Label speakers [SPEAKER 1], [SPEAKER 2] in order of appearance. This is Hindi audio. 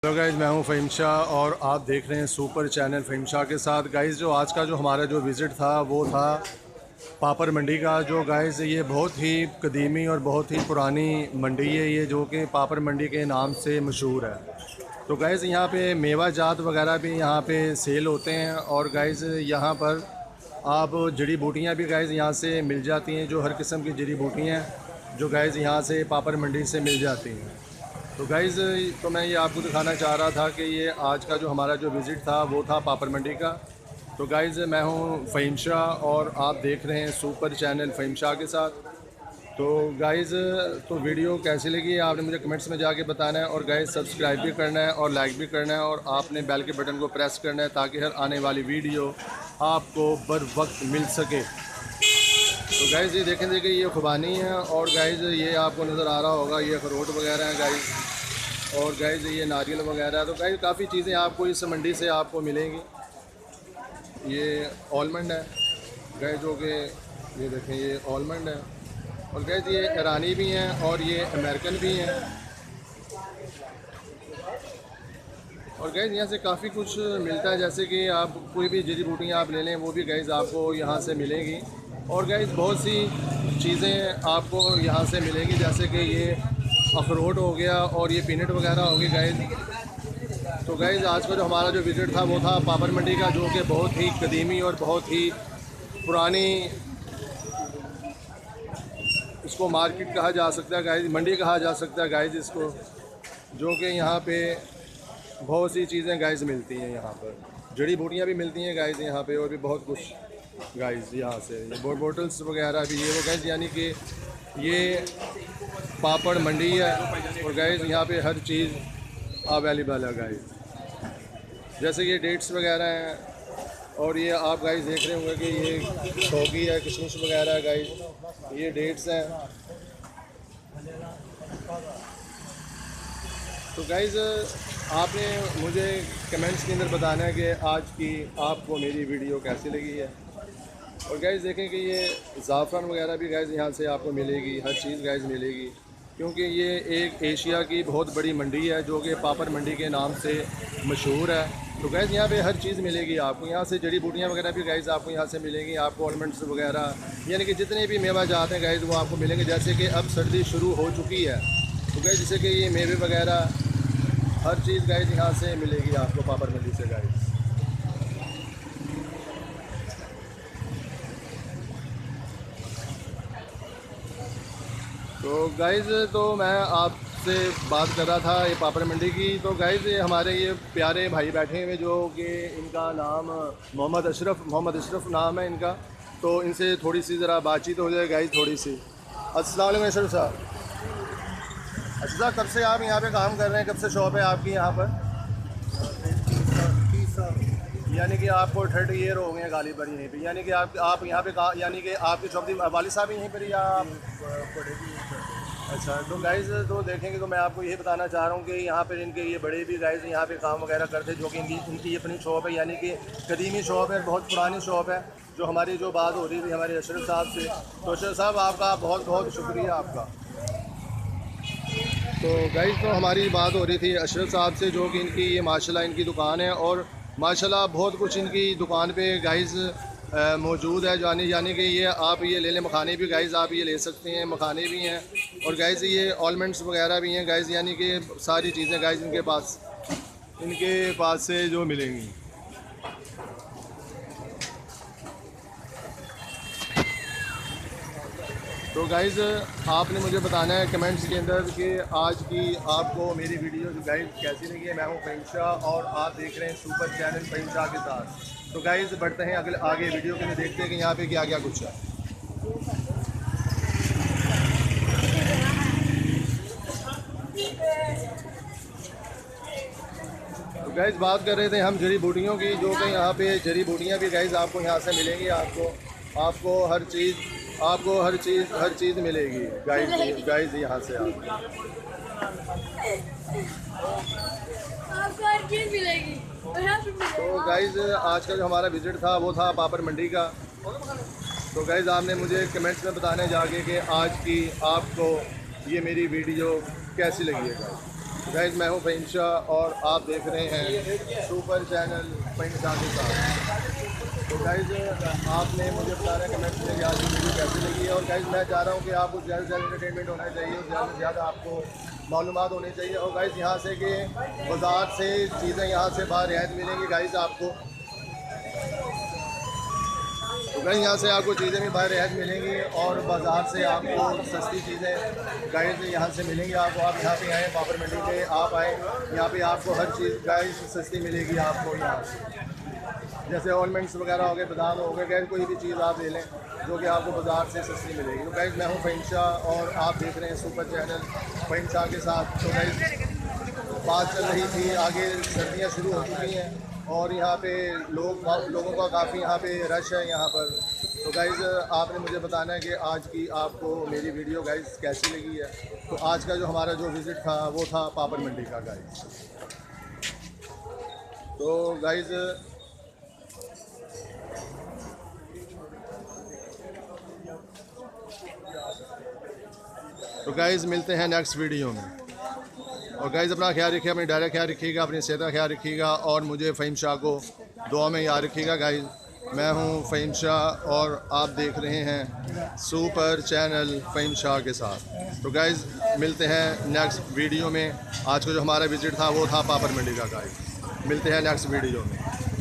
[SPEAKER 1] हेलो गाइज़, मैं हूं फ़हीम शाह और आप देख रहे हैं सुपर चैनल फ़हीम शाह के साथ। गाइज़ जो आज का जो हमारा जो विज़िट था वो था पापर मंडी का। जो गाइज़ ये बहुत ही कदीमी और बहुत ही पुरानी मंडी है, ये जो कि पापर मंडी के नाम से मशहूर है। तो गाइज़ यहाँ पे मेवा जात वगैरह भी यहाँ पे सेल होते हैं और गाइज़ यहाँ पर आप जड़ी बूटियाँ भी गाइज़ यहाँ से मिल जाती हैं। जो हर किस्म की जड़ी बूटियाँ जो गाइज़ यहाँ से पापर मंडी से मिल जाती हैं। तो गाइज़ तो मैं ये आपको दिखाना चाह रहा था कि ये आज का जो हमारा जो विज़िट था वो था पापर मंडी का। तो गाइज़ मैं हूँ फ़हीम शाह और आप देख रहे हैं सुपर चैनल फ़हीम शाह के साथ। तो गाइज़ तो वीडियो कैसी लगी आपने मुझे कमेंट्स में जाके बताना है और गाइज़ सब्सक्राइब भी करना है और लाइक भी करना है और आपने बेल के बटन को प्रेस करना है ताकि हर आने वाली वीडियो आपको बर वक्त मिल सके। तो गाइज़ ये देखें देखिए ये खुबानी है और गाइज़ ये आपको नज़र आ रहा होगा ये अखरोट वगैरह हैं गाइज़। और गाइज़ ये नारियल वगैरह। तो गाइज़ काफ़ी चीज़ें आपको इस मंडी से आपको मिलेंगी। ये आलमंड है गाइज़, जो कि ये देखें ये आलमंड है। और गाइज़ ये ईरानी भी हैं और ये अमेरिकन भी हैं। और गाइज़ यहाँ से काफ़ी कुछ मिलता है, जैसे कि आप कोई भी जड़ी बूटियाँ आप ले लें वो भी गाइज़ आपको यहाँ से मिलेंगी। और गाइज़ बहुत सी चीज़ें आपको यहाँ से मिलेंगी, जैसे कि ये अखरोट हो गया और ये पीनट वगैरह होगी गाइज़। तो गाइज़ आज का जो हमारा जो विज़िट था वो था पापर मंडी का, जो कि बहुत ही कदीमी और बहुत ही पुरानी इसको मार्केट कहा जा सकता है गाइज़, मंडी कहा जा सकता है गाइज़ इसको। जो कि यहाँ पे बहुत सी चीज़ें गाइज़ मिलती हैं, यहाँ पर जड़ी बूटियाँ भी मिलती हैं गाइज़ यहाँ पे और भी बहुत कुछ गाइज़ यहाँ से ये बोटल्स वगैरह भी ये वो गाइज़, यानी कि ये पापड़ मंडी है और गाइज़ यहाँ पे हर चीज़ अवेलेबल है गाइज़। जैसे ये डेट्स वगैरह हैं और ये आप गाइज़ देख रहे होंगे कि ये सौगी है, किशमिश वगैरह है गाइज़, ये डेट्स हैं। तो गाइज़ आपने मुझे कमेंट्स के अंदर बताना है कि आज की आपको मेरी वीडियो कैसी लगी है। और गाइज़ देखें कि ये ज़ाफ़रान वगैरह भी गाइज़ यहाँ से आपको मिलेगी, हर चीज़ गाइज़ मिलेगी, क्योंकि ये एक एशिया की बहुत बड़ी मंडी है जो कि पापर मंडी के नाम से मशहूर है। तो गाइज़ यहाँ पे हर चीज़ मिलेगी आपको। यहाँ से जड़ी बूटियाँ वगैरह भी गाइज़ आपको यहाँ से मिलेंगी, आपको आलमंड्स वगैरह यानी कि जितने भी मेवा जाते हैं गाइज़ वो आपको मिलेंगे। जैसे कि अब सर्दी शुरू हो चुकी है तो गाइज़ जैसे कि ये मेवे वगैरह हर चीज़ गाइज़ यहाँ से मिलेगी आपको पापर मंडी से गाइज़। तो गाइज़ तो मैं आपसे बात कर रहा था ये पापड़ मंडी की। तो गाइज़ ये हमारे ये प्यारे भाई बैठे हुए जो कि इनका नाम मोहम्मद अशरफ नाम है इनका। तो इनसे थोड़ी सी ज़रा बातचीत हो जाए गाइज़ थोड़ी सी। अस्सलाम वालेकुम अशरफ साहब। अशरफ साहब कब से आप यहाँ पे काम कर रहे हैं, कब से शॉप है आपकी यहाँ पर?
[SPEAKER 2] 30 साल।
[SPEAKER 1] यानी कि आपको 30 ईयर हो गए हैं गाली पर यहीं पे, यानी कि आप यहाँ पे यानी कि आपकी शॉप वालिद साहब यहीं पर या आप?
[SPEAKER 2] बड़े भी यही करते हैं।
[SPEAKER 1] अच्छा तो गाइज़ तो देखेंगे तो मैं आपको यही बताना चाह रहा हूँ कि यहाँ पर इनके ये बड़े भी गाइज़ यहाँ पे काम वगैरह करते हैं, जो कि इनकी अपनी शॉप है, यानी कि कदीमी शॉप है, बहुत पुरानी शॉप है। जो हमारी जो बात हो रही थी हमारे अशरफ साहब से, तो अशरफ साहब आपका बहुत बहुत शुक्रिया आपका। तो गाइज़ तो हमारी बात हो रही थी अशरफ साहब से, जो कि इनकी ये माशाल्लाह इनकी दुकान है और माशाल्लाह बहुत कुछ इनकी दुकान पे गाइज़ मौजूद है। यानी कि ये आप ये ले लें, मखाने भी गाइज़ आप ये ले सकते हैं, मखाने भी हैं और गाइज़ ये आलमंड्स वगैरह भी हैं गाइज़, यानी कि सारी चीज़ें गाइज़ इनके पास से जो मिलेंगी। तो गाइज़ आपने मुझे बताना है कमेंट्स के अंदर कि आज की आपको मेरी वीडियो जो गाइज़ कैसी लगी है। मैं हूँ फ़हीम शाह और आप देख रहे हैं सुपर चैनल फ़हीम शाह के साथ। तो गाइज़ बढ़ते हैं अगले आगे वीडियो के लिए, देखते हैं कि यहाँ पे क्या क्या कुछ है। तो गाइज़ बात कर रहे थे हम जड़ी बूटियों की, जो कि यहाँ पे जड़ी बूटियाँ भी गाइज़ आपको यहाँ से मिलेंगी। आपको हर चीज़ मिलेगी गाइज़ यहाँ से
[SPEAKER 3] आपको हर चीज़ मिलेगी।
[SPEAKER 1] तो गाइज़ आज का जो हमारा विज़िट था वो था पापर मंडी का। तो गाइज़ आपने मुझे कमेंट्स में बताने जाके कि आज की आपको ये मेरी वीडियो कैसी लगी है गाइज़। गाइस मैं हूं फ़हीम शाह और आप देख रहे हैं सुपर चैनल फ़हीम शाह के साथ। तो गाइस आपने मुझे बताना है कमेंट में कि आज की वीडियो कैसी लगी है। और गाइस मैं चाह रहा हूं कि आपको ज़्यादा से ज़्यादा एंटरटेनमेंट होना चाहिए और ज़्यादा से ज़्यादा आपको मालूमात होनी चाहिए। और गाइस यहाँ से कि बाज़ार से चीज़ें यहाँ से बाहर रियायत मिलेंगी गाइस आपको। तो गाइस यहाँ से आपको चीज़ें भी बाहर रियायत मिलेंगी और बाज़ार से आपको सस्ती चीज़ें गाइस यहाँ से मिलेंगी आपको। आप यहाँ पे आएँ, पापड़ मंडी पे आप आएँ, यहाँ पे आपको हर चीज़ गाइस सस्ती मिलेगी आपको यहाँ से। जैसे ऑर्नामेंट्स वगैरह हो गए, बादाम हो गए, गाइस कोई भी चीज़ आप ले लें जो कि आपको बाज़ार से सस्ती मिलेगी। तो गाइस मैं हूँ फ़हीम शाह और आप देख रहे हैं सुपर चैनल फ़हीम शाह के साथ। तो गाइस बात चल रही थी, आगे सर्दियाँ शुरू हो चुकी हैं और यहाँ पे लोगों का काफ़ी यहाँ पे रश है यहाँ पर। तो गाइज़ आपने मुझे बताना है कि आज की आपको मेरी वीडियो गाइज़ कैसी लगी है। तो आज का जो हमारा जो विज़िट था वो था पापड़ मंडी का गाइज़। तो गाइज़ मिलते हैं नेक्स्ट वीडियो में। और गाइज़ अपना ख्याल रखिएगा, अपनी डायरेक्ट ख्याल रखिएगा, अपनी सेहत का ख्याल रखिएगा और मुझे फ़हीम शाह को दुआ में याद रखिएगा। गाइज़ मैं हूँ फ़हीम शाह और आप देख रहे हैं सुपर चैनल फ़हीम शाह के साथ। तो गाइज़ मिलते हैं नेक्स्ट वीडियो में। आज का जो हमारा विज़िट था वो था पापड़ मंडी का। गाइज़ मिलते हैं नेक्स्ट वीडियो में।